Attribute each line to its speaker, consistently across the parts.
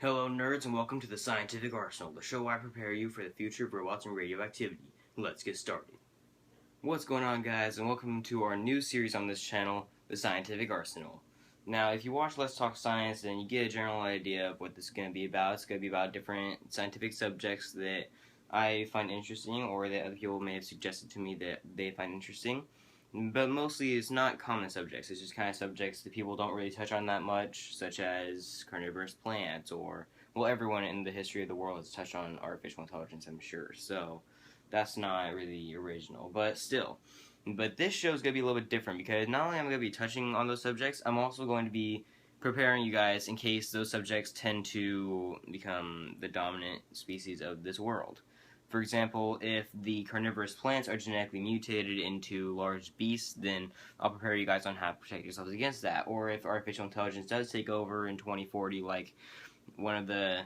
Speaker 1: Hello nerds and welcome to the Scientific Arsenal, the show where I prepare you for the future of robots and radioactivity. Let's get started. What's going on, guys, and welcome to our new series on this channel, the Scientific Arsenal. Now, if you watch Let's Talk Science, then you get a general idea of what this is going to be about. It's going to be about different scientific subjects that I find interesting or that other people may have suggested to me that they find interesting. But mostly it's not common subjects, it's just kind of subjects that people don't really touch on that much, such as carnivorous plants, or, well, everyone in the history of the world has touched on artificial intelligence, I'm sure, so that's not really original, but still. But this show is going to be a little bit different, because not only am I going to be touching on those subjects, I'm also going to be preparing you guys in case those subjects tend to become the dominant species of this world. For example, if the carnivorous plants are genetically mutated into large beasts, then I'll prepare you guys on how to protect yourselves against that. Or if artificial intelligence does take over in 2040, like one of the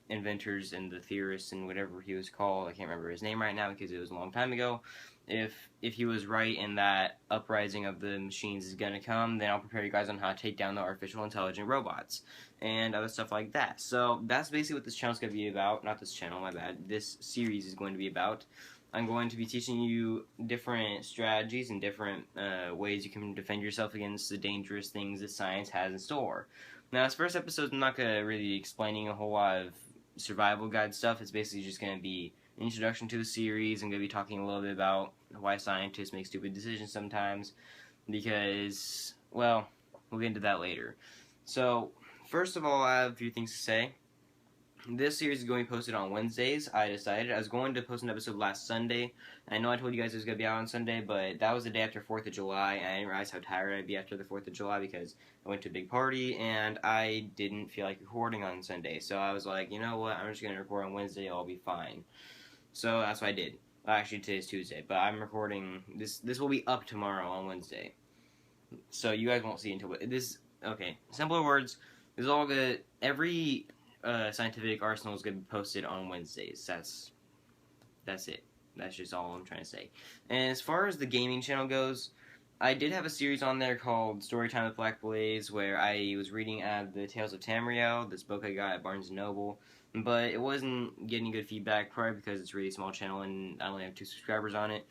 Speaker 1: inventors and the theorists and whatever he was called, I can't remember his name right now because it was a long time ago, if he was right in that uprising of the machines is going to come, then I'll prepare you guys on how to take down the artificial intelligent robots and other stuff like that. So that's basically what this channel is going to be about. Not this channel, my bad. This series is going to be about. I'm going to be teaching you different strategies and different ways you can defend yourself against the dangerous things that science has in store. Now, this first episode, I'm not going to really be explaining a whole lot of survival guide stuff. It's basically just going to be an introduction to the series. I'm going to be talking a little bit about why scientists make stupid decisions sometimes, because, well, we'll get into that later. So, first of all, I have a few things to say. This series is going to be posted on Wednesdays. I decided I was going to post an episode last Sunday. I know I told you guys it was going to be out on Sunday, but that was the day after 4th of July, and I didn't realize how tired I'd be after the 4th of July because I went to a big party, and I didn't feel like recording on Sunday. So I was like, you know what, I'm just going to record on Wednesday, I'll be fine. So that's what I did. Actually, today's Tuesday, but I'm recording, this will be up tomorrow on Wednesday. So you guys won't see until, this, okay, simpler words, this is all good, every Scientific Arsenal is going to be posted on Wednesdays. That's it. That's just all I'm trying to say. And as far as the gaming channel goes, I did have a series on there called Storytime with Black Blaze, where I was reading the Tales of Tamriel, this book I got at Barnes & Noble, but it wasn't getting good feedback, probably because it's a really small channel and I only have 2 subscribers on it.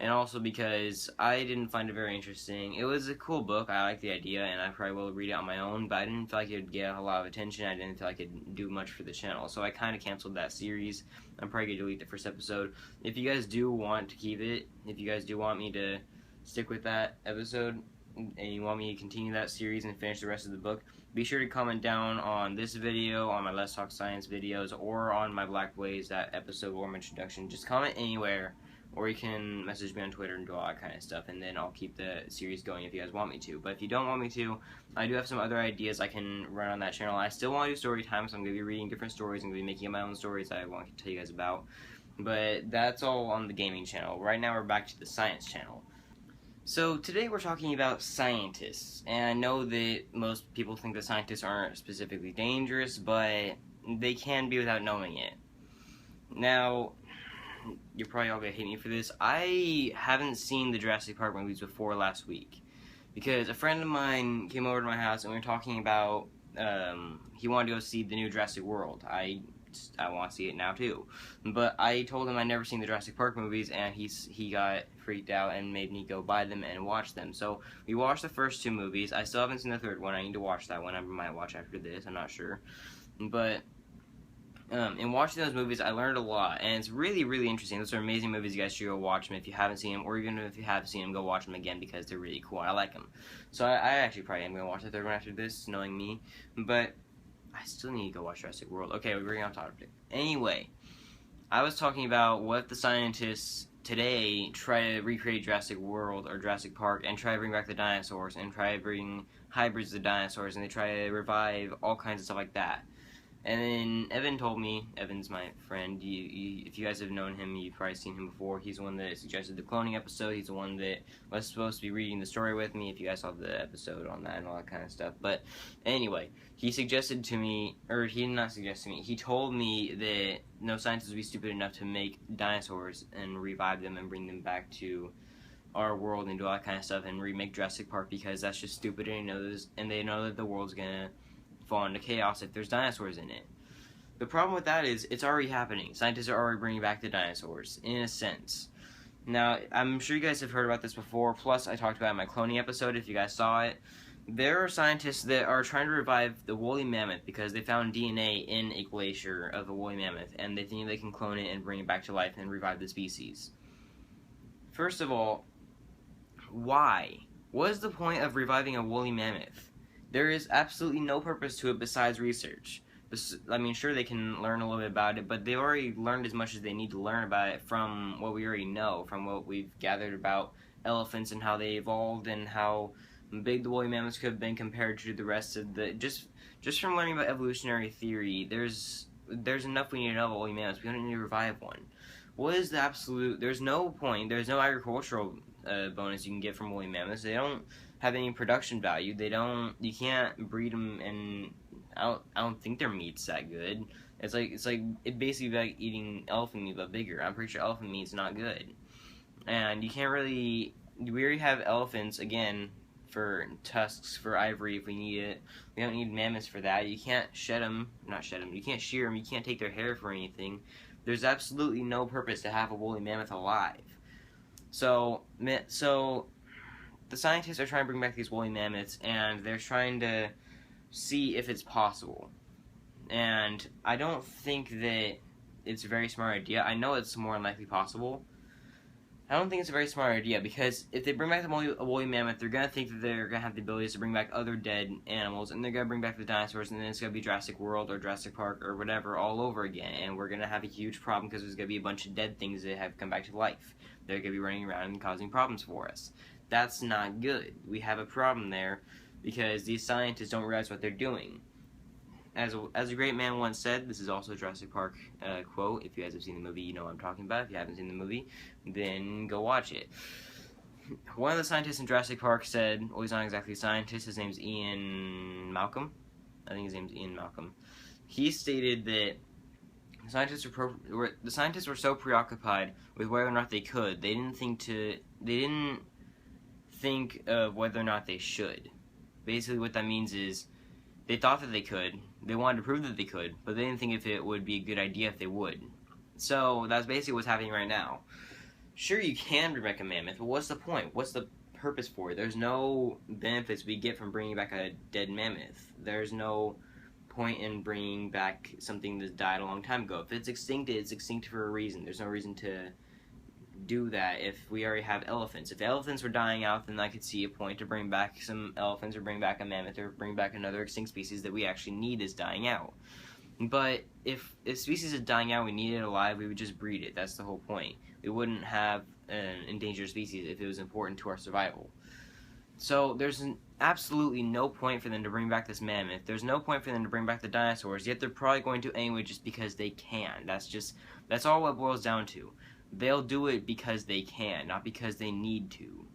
Speaker 1: And also because I didn't find it very interesting. It was a cool book, I liked the idea, and I probably will read it on my own, but I didn't feel like it would get a lot of attention, I didn't feel like it'd do much for the channel, so I kind of canceled that series. I'm probably going to delete the first episode. If you guys do want to keep it, if you guys do want me to stick with that episode, and you want me to continue that series and finish the rest of the book, be sure to comment down on this video, on my Let's Talk Science videos, or on my Black Blaze, that episode or my introduction. Just comment anywhere. Or you can message me on Twitter and do all that kind of stuff, and then I'll keep the series going if you guys want me to. But if you don't want me to, I do have some other ideas I can run on that channel. I still want to do story time, so I'm going to be reading different stories. I'm going to be making my own stories I want to tell you guys about. But that's all on the gaming channel. Right now we're back to the science channel. So today we're talking about scientists. And I know that most people think that scientists aren't specifically dangerous, but they can be without knowing it. Now, you're probably all gonna hate me for this. I haven't seen the Jurassic Park movies before last week because a friend of mine came over to my house and we were talking about he wanted to go see the new Jurassic World. I want to see it now too, but I told him I'd never seen the Jurassic Park movies, and he got freaked out and made me go buy them and watch them. So we watched the first 2 movies. I still haven't seen the third one. I need to watch that one. I might watch after this. I'm not sure, but. In watching those movies, I learned a lot, and it's really, really interesting. Those are amazing movies. You guys should go watch them if you haven't seen them, or even if you have seen them, go watch them again because they're really cool. I like them. So I actually probably am going to watch the third one after this, knowing me, but I still need to go watch Jurassic World. Okay, we're getting off topic. Anyway, I was talking about what the scientists today try to recreate Jurassic World or Jurassic Park and try to bring back the dinosaurs and try to bring hybrids of the dinosaurs, and they try to revive all kinds of stuff like that. And then Evan told me, Evan's my friend, if you guys have known him, you've probably seen him before. He's the one that suggested the cloning episode. He's the one that was supposed to be reading the story with me, if you guys saw the episode on that and all that kind of stuff. But anyway, he suggested to me, or he did not suggest to me, he told me that no scientist would be stupid enough to make dinosaurs and revive them and bring them back to our world and do all that kind of stuff and remake Jurassic Park because that's just stupid, and they know that the world's gonna fall into chaos if there's dinosaurs in it. The problem with that is it's already happening. Scientists are already bringing back the dinosaurs, in a sense. Now, I'm sure you guys have heard about this before, plus I talked about it in my cloning episode if you guys saw it. There are scientists that are trying to revive the woolly mammoth because they found DNA in a glacier of a woolly mammoth, and they think they can clone it and bring it back to life and revive the species. First of all, why? What is the point of reviving a woolly mammoth? There is absolutely no purpose to it besides research. I mean, sure, they can learn a little bit about it, but they've already learned as much as they need to learn about it from what we already know, from what we've gathered about elephants and how they evolved and how big the woolly mammoths could have been compared to the rest of the... Just from learning about evolutionary theory, there's enough we need to know about woolly mammoths. We don't need to revive one. What is the absolute... There's no point. There's no agricultural bonus you can get from woolly mammoths. They don't have any production value. You can't breed them, and I don't think their meat's that good. It's basically like eating elephant meat but bigger. I'm pretty sure elephant meat's not good. And you can't really... We already have elephants, again, for tusks, for ivory if we need it. We don't need mammoths for that. You can't you can't shear them, you can't take their hair for anything. There's absolutely no purpose to have a woolly mammoth alive. So the scientists are trying to bring back these woolly mammoths, and they're trying to see if it's possible. And I don't think that it's a very smart idea. I know it's more than likely possible. I don't think it's a very smart idea, because if they bring back a woolly mammoth, they're going to think that they're going to have the abilities to bring back other dead animals, and they're going to bring back the dinosaurs, and then it's going to be Jurassic World or Jurassic Park or whatever all over again, and we're going to have a huge problem because there's going to be a bunch of dead things that have come back to life. They're going to be running around and causing problems for us. That's not good. We have a problem there because these scientists don't realize what they're doing. As a great man once said, this is also a Jurassic Park quote. If you guys have seen the movie, you know what I'm talking about. If you haven't seen the movie, then go watch it. One of the scientists in Jurassic Park said, well, he's not exactly a scientist, his name's Ian Malcolm. I think his name's Ian Malcolm. He stated that the scientists were so preoccupied with whether or not they could, they didn't think of whether or not they should. Basically what that means is, they thought that they could, they wanted to prove that they could, but they didn't think if it would be a good idea if they would. So that's basically what's happening right now. Sure, you can bring back a mammoth, but what's the point? What's the purpose for it? There's no benefits we get from bringing back a dead mammoth. There's no point in bringing back something that died a long time ago. If it's extinct for a reason. There's no reason to do that if we already have elephants. If elephants were dying out, then I could see a point to bring back some elephants or bring back a mammoth or bring back another extinct species that we actually need is dying out. But if species is dying out, we need it alive, we would just breed it. That's the whole point. We wouldn't have an endangered species if it was important to our survival. So there's absolutely no point for them to bring back this mammoth. There's no point for them to bring back the dinosaurs, yet they're probably going to anyway just because they can. That's all what it boils down to. They'll do it because they can, not because they need to.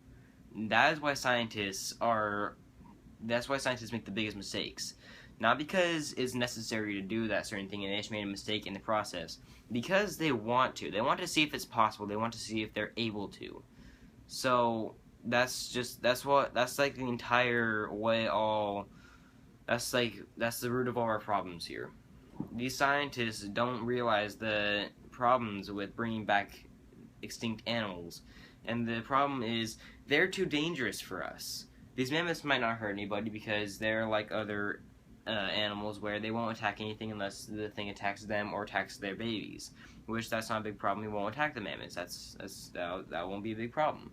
Speaker 1: That's why scientists make the biggest mistakes. Not because it's necessary to do that certain thing and they just made a mistake in the process. Because they want to. They want to see if it's possible. They want to see if they're able to. So that's like the entire way that's the root of all our problems here. These scientists don't realize the problems with bringing back extinct animals, and the problem is they're too dangerous for us. These mammoths might not hurt anybody because they're like other animals where they won't attack anything unless the thing attacks them or attacks their babies, which that's not a big problem. We won't attack the mammoths. That won't be a big problem.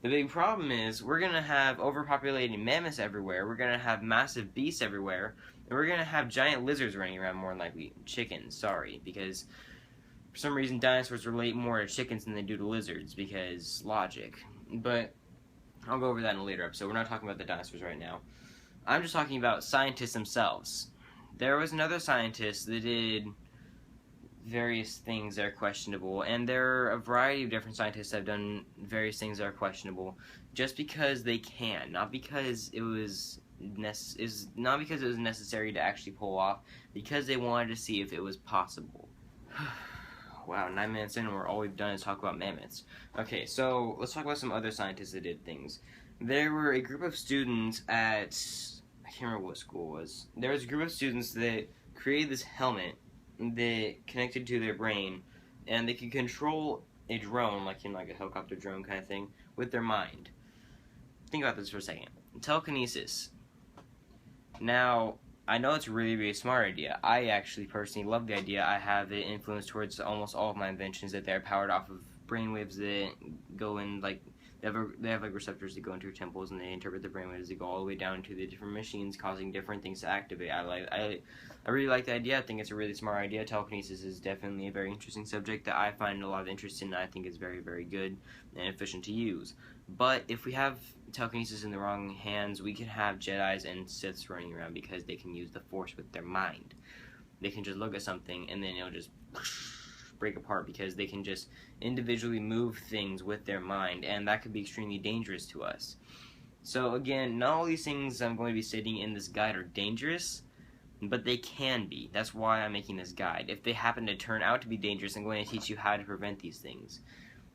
Speaker 1: The big problem is we're going to have overpopulated mammoths everywhere, we're going to have massive beasts everywhere, and we're going to have giant lizards running around more than likely. Chickens, sorry, because for some reason dinosaurs relate more to chickens than they do to lizards, because logic. But I'll go over that in a later episode. We're not talking about the dinosaurs right now. I'm just talking about scientists themselves. There was another scientist that did various things that are questionable, and there are a variety of different scientists that have done various things that are questionable just because they can, not because it was necessary to actually pull off, because they wanted to see if it was possible. Wow, 9 minutes in and all we've done is talk about mammoths. Okay, so let's talk about some other scientists that did things. There were a group of students at I can't remember what school it was. There was a group of students that created this helmet that connected to their brain, and they could control a drone, like in like a helicopter drone kind of thing, with their mind. Think about this for a second. Telekinesis. Now, I know it's a really, really smart idea. I actually personally love the idea. I have it influenced towards almost all of my inventions that they're powered off of brainwaves that go in, like, they have like receptors that go into your temples and they interpret the brainwaves that go all the way down to the different machines, causing different things to activate. I really like the idea. I think it's a really smart idea. Telekinesis is definitely a very interesting subject that I find a lot of interest in, and I think is very, very good and efficient to use. But if we have telekinesis in the wrong hands, we can have Jedis and Siths running around because they can use the Force with their mind. They can just look at something and then it'll just break apart because they can just individually move things with their mind, and that could be extremely dangerous to us. So again, not all these things I'm going to be stating in this guide are dangerous, but they can be. That's why I'm making this guide. If they happen to turn out to be dangerous, I'm going to teach you how to prevent these things.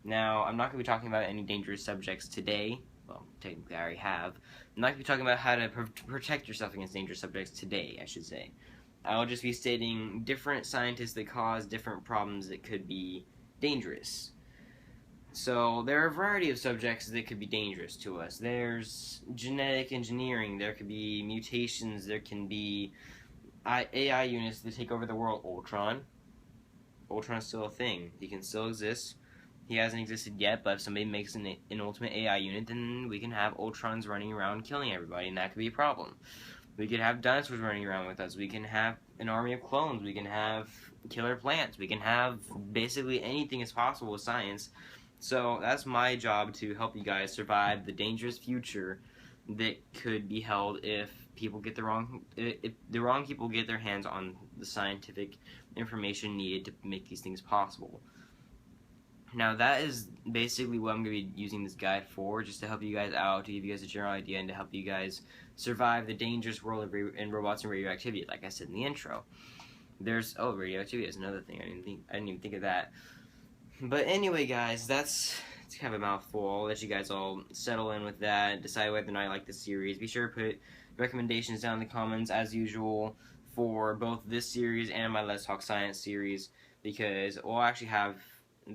Speaker 1: Now, I'm not going to be talking about any dangerous subjects today. Well, technically I already have. I'm not going to be talking about how to protect yourself against dangerous subjects today, I should say. I'll just be stating different scientists that cause different problems that could be dangerous. So, there are a variety of subjects that could be dangerous to us. There's genetic engineering, there could be mutations, there can be AI units that take over the world. Ultron. Ultron's still a thing. He can still exist. He hasn't existed yet, but if somebody makes an ultimate AI unit, then we can have Ultrons running around killing everybody, and that could be a problem. We could have dinosaurs running around with us. We can have an army of clones. We can have killer plants. We can have basically anything is possible with science. So that's my job, to help you guys survive the dangerous future that could be held if people get if the wrong people get their hands on the scientific information needed to make these things possible. Now, that is basically what I'm going to be using this guide for, just to help you guys out, to give you guys a general idea, and to help you guys survive the dangerous world of robots and radioactivity, like I said in the intro. Radioactivity is another thing. I didn't even think of that. But anyway, guys, it's kind of a mouthful. I'll let you guys all settle in with that, decide whether or not you like the series. Be sure to put recommendations down in the comments, as usual, for both this series and my Let's Talk Science series, because we'll actually have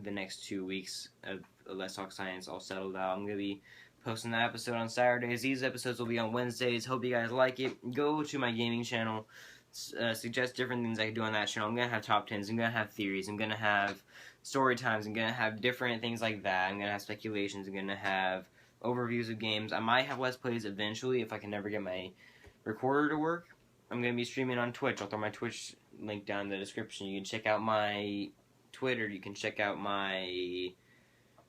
Speaker 1: the next 2 weeks of Let's Talk Science all settled out. I'm going to be posting that episode on Saturdays. These episodes will be on Wednesdays. Hope you guys like it. Go to my gaming channel. Suggest different things I can do on that channel. I'm going to have top 10s. I'm going to have theories. I'm going to have story times. I'm going to have different things like that. I'm going to have speculations. I'm going to have overviews of games. I might have Let's Plays eventually if I can never get my recorder to work. I'm going to be streaming on Twitch. I'll throw my Twitch link down in the description. You can check out my Twitter. You can check out I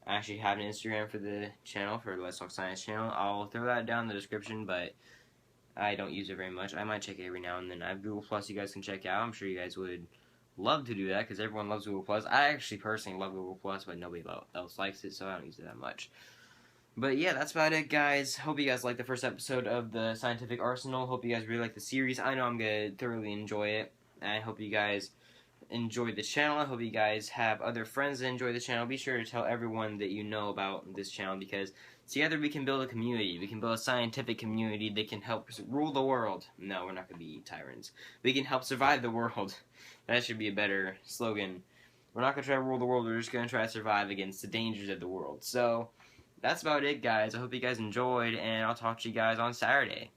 Speaker 1: actually have an Instagram for the channel, for the Let's Talk Science channel. I'll throw that down in the description, but I don't use it very much. I might check it every now and then. I have Google Plus you guys can check out. I'm sure you guys would love to do that, because everyone loves Google Plus. I actually personally love Google Plus, but nobody else likes it, so I don't use it that much. But yeah, that's about it, guys. Hope you guys liked the first episode of the Scientific Arsenal. Hope you guys really like the series. I know I'm going to thoroughly enjoy it. I hope you guys enjoyed the channel. I hope you guys have other friends that enjoy the channel. Be sure to tell everyone that you know about this channel, because together we can build a community. We can build a scientific community that can help rule the world. No, we're not going to be tyrants. We can help survive the world. That should be a better slogan. We're not going to try to rule the world. We're just going to try to survive against the dangers of the world. So that's about it, guys. I hope you guys enjoyed, and I'll talk to you guys on Saturday.